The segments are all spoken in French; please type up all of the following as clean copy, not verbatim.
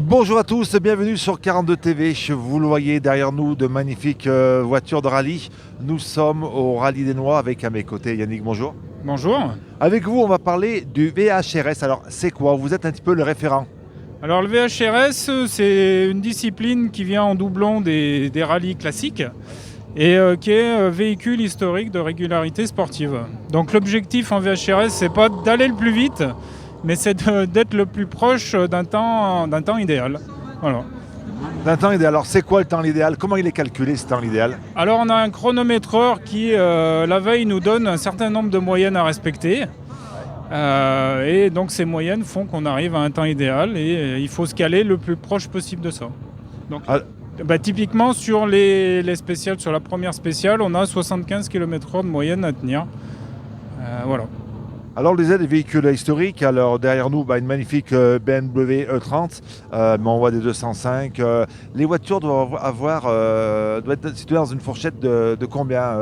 Bonjour à tous, bienvenue sur 42 TV. Vous le voyez derrière nous, de magnifiques voitures de rallye. Nous sommes au Rallye des Noix avec à mes côtés Yannick, bonjour. Bonjour. Avec vous, on va parler du VHRS. Alors, c'est quoi? Vous êtes un petit peu le référent. Alors le VHRS, c'est une discipline qui vient en doublon des rallyes classiques et qui est un véhicule historique de régularité sportive. Donc l'objectif en VHRS, c'est pas d'aller le plus vite, mais c'est d'être le plus proche d'un temps idéal. Voilà. D'un temps idéal. Alors, c'est quoi le temps idéal? Comment il est calculé ce temps idéal? Alors on a un chronométreur qui, la veille, nous donne un certain nombre de moyennes à respecter. Et donc ces moyennes font qu'on arrive à un temps idéal et il faut se caler le plus proche possible de ça. Donc, typiquement sur les spéciales, sur la première spéciale, on a 75 km/h de moyenne à tenir. Voilà. Alors, les véhicules historiques, alors derrière nous, une magnifique BMW E30, mais on voit des 205. Les voitures doivent être situées dans une fourchette de combien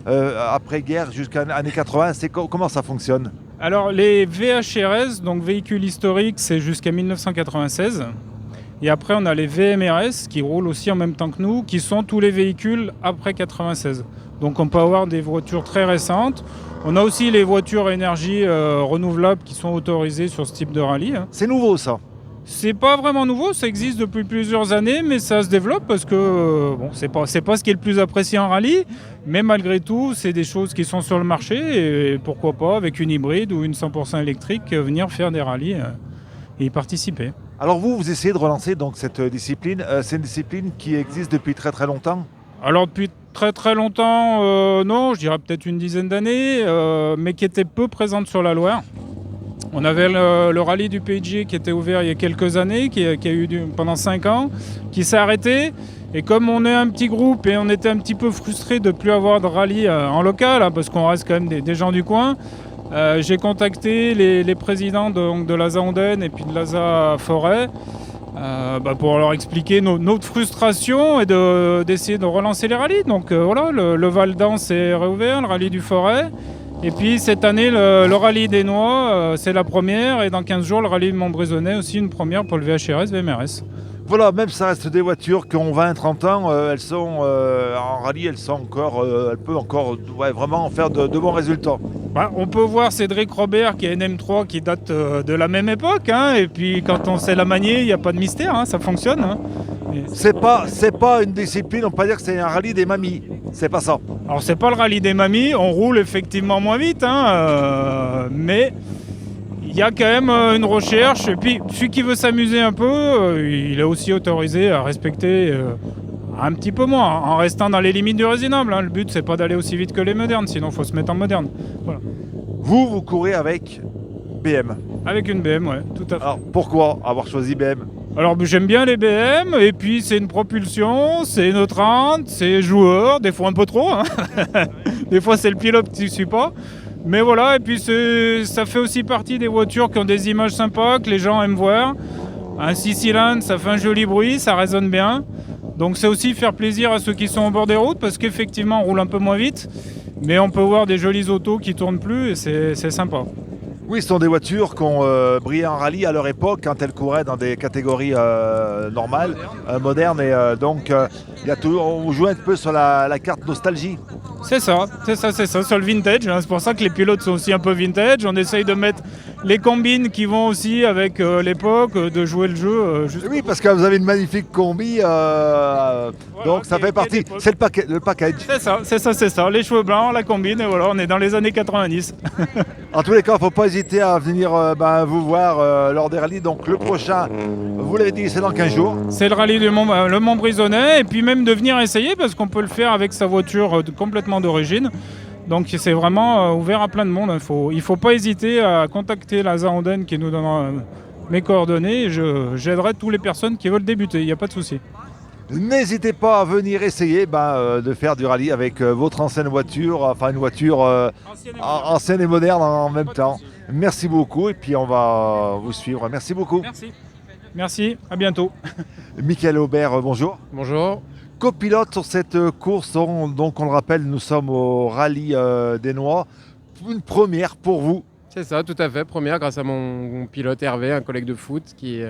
après-guerre jusqu'à années 80, comment ça fonctionne? Alors les VHRS, donc véhicules historiques, c'est jusqu'à 1996. Et après on a les VMRS qui roulent aussi en même temps que nous, qui sont tous les véhicules après 96. Donc on peut avoir des voitures très récentes. On a aussi les voitures à énergie renouvelable qui sont autorisées sur ce type de rallye. C'est nouveau ça? C'est pas vraiment nouveau, ça existe depuis plusieurs années, mais ça se développe parce que c'est pas ce qui est le plus apprécié en rallye, mais malgré tout, c'est des choses qui sont sur le marché et pourquoi pas avec une hybride ou une 100% électrique venir faire des rallyes et y participer. Alors vous essayez de relancer donc cette discipline. C'est une discipline qui existe depuis très très longtemps? Alors depuis très très longtemps, non, je dirais peut-être une dizaine d'années, mais qui était peu présente sur la Loire. On avait le rallye du PG qui était ouvert il y a quelques années, qui a eu pendant 5 ans, qui s'est arrêté. Et comme on est un petit groupe et on était un petit peu frustrés de ne plus avoir de rallye en local, parce qu'on reste quand même des gens du coin, j'ai contacté les présidents de l'ASA Ondaine et puis de l'ASA Forêt pour leur expliquer notre frustration et d'essayer de relancer les rallyes. Donc voilà, le Val d'An s'est réouvert, le rallye du Forêt. Et puis cette année, le rallye des Noix, c'est la première. Et dans 15 jours, le rallye de Montbrésonnais, aussi une première pour le VHRS, VMRS. Voilà, même ça reste des voitures qui ont 20-30 ans, elles sont en rallye, elles peuvent encore vraiment faire de bons résultats. On peut voir Cédric Robert qui a une M3 qui date de la même époque, et puis quand on sait la manier, il n'y a pas de mystère, ça fonctionne. C'est pas une discipline, on peut pas dire que c'est un rallye des mamies, c'est pas ça. Alors c'est pas le rallye des mamies, on roule effectivement moins vite, mais il y a quand même une recherche, et puis celui qui veut s'amuser un peu, il est aussi autorisé à respecter un petit peu moins, en restant dans les limites du raisonnable. Le but c'est pas d'aller aussi vite que les modernes, sinon il faut se mettre en moderne. Voilà. Vous courez avec BM? Avec une BM, ouais, tout à fait. Alors pourquoi avoir choisi BM? Alors j'aime bien les BM, et puis c'est une propulsion, c'est une E30, c'est joueur, des fois un peu trop, des fois c'est le pilote qui ne suit pas. Mais voilà, et puis ça fait aussi partie des voitures qui ont des images sympas, que les gens aiment voir. Un 6 cylindres, ça fait un joli bruit, ça résonne bien. Donc c'est aussi faire plaisir à ceux qui sont au bord des routes, parce qu'effectivement on roule un peu moins vite, mais on peut voir des jolies autos qui tournent plus, et c'est sympa. Oui, ce sont des voitures qui ont brillé en rallye à leur époque, quand elles couraient dans des catégories normales, modernes, et donc on joue un peu sur la carte nostalgie. C'est ça, sur le vintage. C'est pour ça que les pilotes sont aussi un peu vintage. On essaye de mettre les combines qui vont aussi avec l'époque, de jouer le jeu. Oui, parce que vous avez une magnifique combi, donc ça fait partie. C'est le package. C'est ça. Les cheveux blancs, la combine, et voilà, on est dans les années 90. En tous les cas, il ne faut pas hésiter à venir vous voir lors des rallyes. Donc le prochain, vous l'avez dit, c'est dans 15 jours. C'est le rallye du le Montbrésonnais, et puis même de venir essayer, parce qu'on peut le faire avec sa voiture complètement d'origine. Donc c'est vraiment ouvert à plein de monde. Il ne faut pas hésiter à contacter l'ASA Ondaine qui nous donnera mes coordonnées. Et j'aiderai toutes les personnes qui veulent débuter, il n'y a pas de souci. N'hésitez pas à venir essayer de faire du rallye avec votre ancienne voiture, enfin une voiture ancienne et moderne en même temps. Merci beaucoup, et puis on va vous suivre. Merci beaucoup. Merci, à bientôt. Michael Aubert, bonjour. Bonjour. Copilote sur cette course, donc on le rappelle, nous sommes au Rallye des Noix. Une première pour vous. C'est ça, tout à fait. Première grâce à mon pilote Hervé, un collègue de foot, qui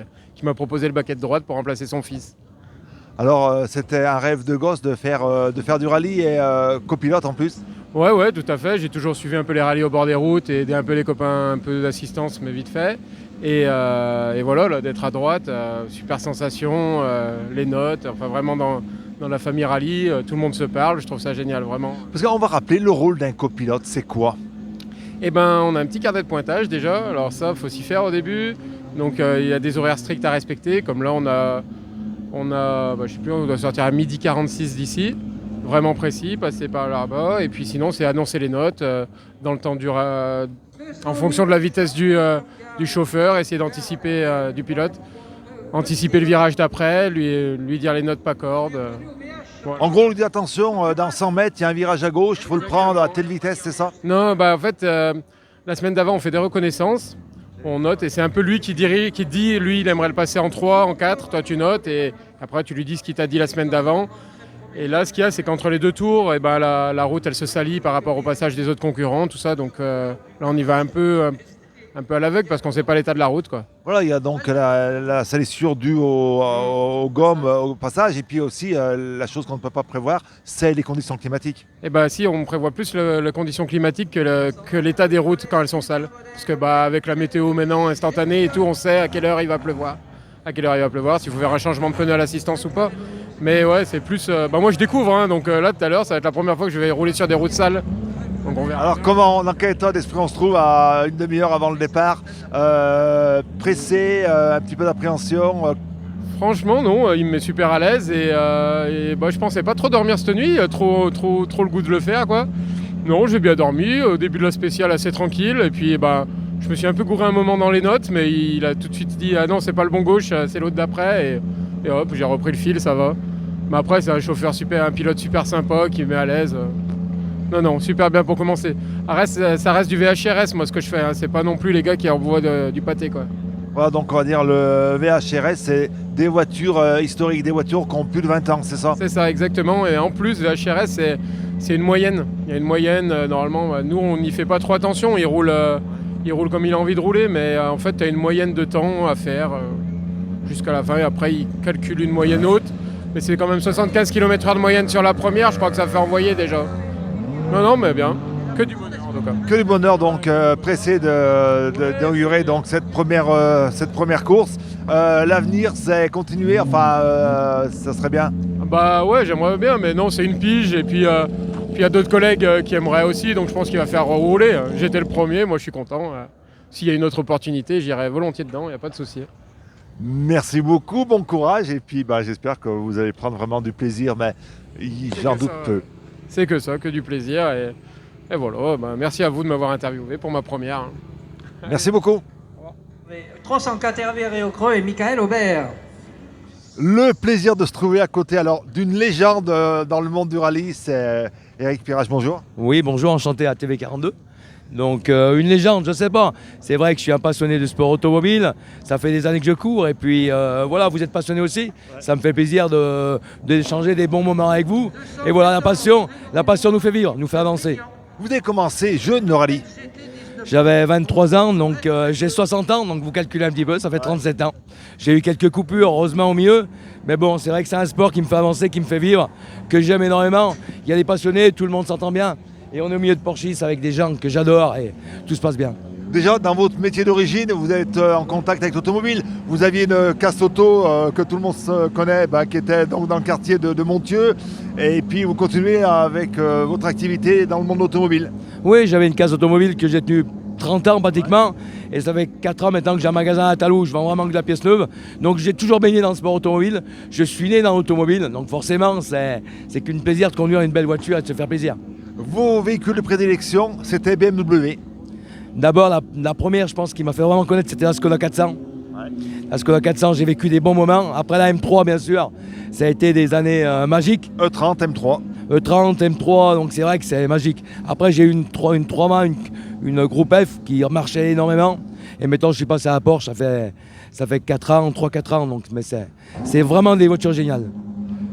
m'a proposé le baquet de droite pour remplacer son fils. Alors, c'était un rêve de gosse de faire du rallye et copilote en plus. Ouais, tout à fait. J'ai toujours suivi un peu les rallyes au bord des routes et aider un peu les copains, un peu d'assistance, mais vite fait. Et voilà, là, d'être à droite, super sensation, les notes, enfin vraiment dans la famille rallye, tout le monde se parle, je trouve ça génial, vraiment. Parce qu'on va rappeler le rôle d'un copilote, c'est quoi? Eh ben, on a un petit carnet de pointage déjà, alors ça, faut s'y faire au début. Donc il y a des horaires stricts à respecter, comme là je sais plus, on doit sortir à 12h46 d'ici, vraiment précis, passer par là-bas, et puis sinon c'est annoncer les notes dans le temps en fonction de la vitesse du chauffeur, essayer d'anticiper du pilote, anticiper le virage d'après, lui dire les notes pas cordes. Voilà. En gros, on lui dit attention, dans 100 mètres, il y a un virage à gauche, il faut le prendre à telle vitesse, c'est ça? Non, en fait, la semaine d'avant, on fait des reconnaissances, on note, et c'est un peu lui qui dit, lui, il aimerait le passer en 3, en 4, toi tu notes, et après tu lui dis ce qu'il t'a dit la semaine d'avant. Et là, ce qu'il y a, c'est qu'entre les deux tours, la route, elle se salit par rapport au passage des autres concurrents, tout ça, donc là, on y va un peu à l'aveugle parce qu'on ne sait pas l'état de la route, quoi. Voilà, il y a donc la salissure due aux gommes au passage, et puis aussi la chose qu'on ne peut pas prévoir, c'est les conditions climatiques. Et si, on prévoit plus les conditions climatiques que l'état des routes quand elles sont sales. Parce que avec la météo maintenant instantanée et tout, on sait à quelle heure il va pleuvoir. S'il faut faire un changement de pneu à l'assistance ou pas. Mais ouais, c'est plus... moi je découvre, hein, donc là tout à l'heure, ça va être la première fois que je vais rouler sur des routes sales. Donc on verra. Alors dans quel état d'esprit on se trouve à une demi-heure avant le départ? Pressé, un petit peu d'appréhension? Franchement non, il me met super à l'aise et je pensais pas trop dormir cette nuit, trop le goût de le faire, quoi. Non, j'ai bien dormi, au début de la spéciale assez tranquille, et puis je me suis un peu gouré un moment dans les notes, mais il a tout de suite dit ah non, c'est pas le bon gauche, c'est l'autre d'après, et hop, j'ai repris le fil, ça va. Mais après c'est un pilote super sympa qui me met à l'aise. Non, super bien pour commencer. Ça reste du VHRS, moi, ce que je fais. Hein. C'est pas non plus les gars qui envoient du pâté, quoi. Voilà, donc on va dire le VHRS, c'est des voitures historiques, des voitures qui ont plus de 20 ans, c'est ça? C'est ça, exactement. Et en plus, VHRS, c'est une moyenne. Il y a une moyenne, normalement. Nous, on n'y fait pas trop attention. Il roule comme il a envie de rouler, mais en fait, tu as une moyenne de temps à faire jusqu'à la fin. Et après, il calcule une moyenne haute. Mais c'est quand même 75 km/h de moyenne sur la première. Je crois que ça fait envoyer déjà. Non, mais bien. Que du bonheur en tout cas. Que du bonheur, donc pressé d'inaugurer donc cette première course. L'avenir, c'est continuer, ça serait bien. Ouais, j'aimerais bien, mais non, c'est une pige. Et puis il y a d'autres collègues qui aimeraient aussi, donc je pense qu'il va faire rouler. J'étais le premier, moi je suis content. S'il y a une autre opportunité, j'irai volontiers dedans, il n'y a pas de souci. Merci beaucoup, bon courage, et puis j'espère que vous allez prendre vraiment du plaisir, mais j'en doute peu. C'est que ça, que du plaisir. Et voilà, merci à vous de m'avoir interviewé pour ma première. Hein. Merci beaucoup. 304 Hervé Réaucreux et Michael Aubert. Le plaisir de se trouver à côté d'une légende dans le monde du rallye, c'est Eric Pirage, bonjour. Oui, bonjour, enchanté à TV42. Donc une légende, je sais pas. C'est vrai que je suis un passionné de sport automobile. Ça fait des années que je cours et puis voilà, vous êtes passionné aussi. Ouais. Ça me fait plaisir d'échanger des bons moments avec vous. Et voilà, la passion nous fait vivre, nous fait avancer. Vous avez commencé jeune le rallye? J'avais 23 ans, donc j'ai 60 ans, donc vous calculez un petit peu, ça fait 37 ans. J'ai eu quelques coupures, heureusement au milieu. Mais bon, c'est vrai que c'est un sport qui me fait avancer, qui me fait vivre, que j'aime énormément. Il y a des passionnés, tout le monde s'entend bien. Et on est au milieu de Porchis avec des gens que j'adore et tout se passe bien. Déjà, dans votre métier d'origine, vous êtes en contact avec l'automobile. Vous aviez une casse auto que tout le monde connaît, qui était donc dans le quartier de Montieu. Et puis vous continuez avec votre activité dans le monde automobile. Oui, j'avais une casse automobile que j'ai tenue 30 ans pratiquement. Et ça fait 4 ans maintenant que j'ai un magasin à Talou, je vends vraiment que de la pièce neuve. Donc j'ai toujours baigné dans le sport automobile. Je suis né dans l'automobile, donc forcément c'est qu'une plaisir de conduire une belle voiture et de se faire plaisir. Vos véhicules de prédilection, c'était BMW? D'abord, la première, je pense, qui m'a fait vraiment connaître, c'était la Skoda 400. Ouais. La Skoda 400, j'ai vécu des bons moments. Après la M3, bien sûr, ça a été des années magiques. E30, M3. E30, M3, donc c'est vrai que c'est magique. Après, j'ai eu une 3 une groupe F qui marchait énormément. Et maintenant, je suis passé à la Porsche, ça fait 3-4 ans. Donc, mais c'est vraiment des voitures géniales.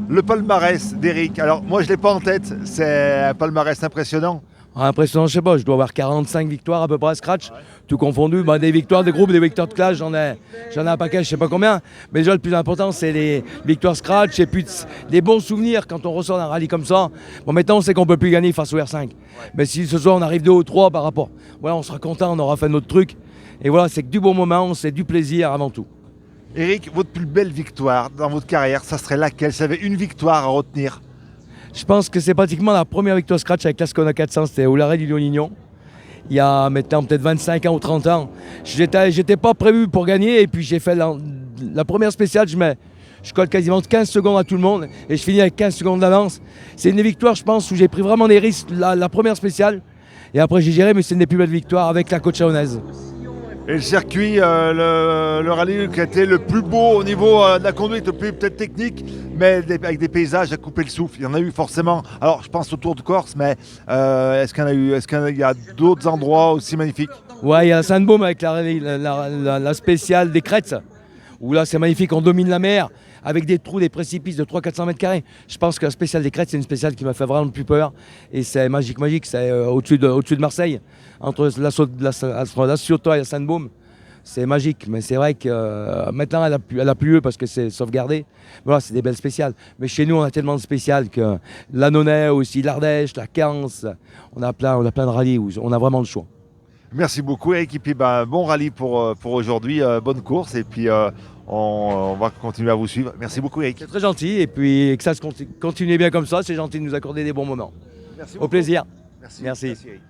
Le palmarès d'Eric, alors moi je ne l'ai pas en tête, c'est un palmarès impressionnant. Impressionnant, je sais pas, je dois avoir 45 victoires à peu près à scratch, tout confondu. Bah, des victoires de groupe, des victoires de classe, j'en ai un paquet, je sais pas combien. Mais déjà, le plus important, c'est les victoires scratch et puis des bons souvenirs quand on ressort d'un rallye comme ça. Bon, maintenant, on sait qu'on peut plus gagner face au R5. Mais si ce soir, on arrive 2 ou 3 par rapport, voilà, on sera content, on aura fait notre truc. Et voilà, c'est que du bon moment, c'est du plaisir avant tout. Eric, votre plus belle victoire dans votre carrière, ça serait laquelle? Si vous avez une victoire à retenir? Je pense que c'est pratiquement la première victoire scratch avec l'Ascona 400, c'était au Larrey du Lyon-Lignon. Il y a maintenant peut-être 25 ans ou 30 ans. J'étais pas prévu pour gagner et puis j'ai fait la première spéciale, je colle quasiment 15 secondes à tout le monde et je finis avec 15 secondes d'avance. C'est une des victoires, je pense, où j'ai pris vraiment des risques, la première spéciale. Et après j'ai géré, mais c'est une des plus belles victoires avec la côte chalonnaise. Et le circuit, le rallye qui a été le plus beau au niveau de la conduite, le plus peut-être technique, mais avec des paysages à couper le souffle. Il y en a eu forcément. Alors je pense au Tour de Corse, mais est-ce qu'il y a d'autres endroits aussi magnifiques? Ouais, il y a la Sainte-Baume avec la spéciale des crêtes, où là c'est magnifique, on domine la mer, avec des trous, des précipices de 300-400 mètres carrés. Je pense que la spéciale des crêtes, c'est une spéciale qui m'a fait vraiment le plus peur. Et c'est magique, c'est au-dessus de Marseille, entre la Ciotat et la Sainte-Baume. C'est magique, mais c'est vrai que maintenant elle a plus parce que c'est sauvegardé. Voilà, c'est des belles spéciales. Mais chez nous, on a tellement de spéciales que l'Annonay aussi, l'Ardèche, la Cance, on a plein de rallyes où on a vraiment le choix. Merci beaucoup Eric, et puis bon rallye pour aujourd'hui, bonne course, et puis on va continuer à vous suivre. Merci beaucoup Eric. C'est très gentil, et puis que ça se continue bien comme ça, c'est gentil de nous accorder des bons moments. Merci Au beaucoup. plaisir. Merci. Merci. Merci Eric.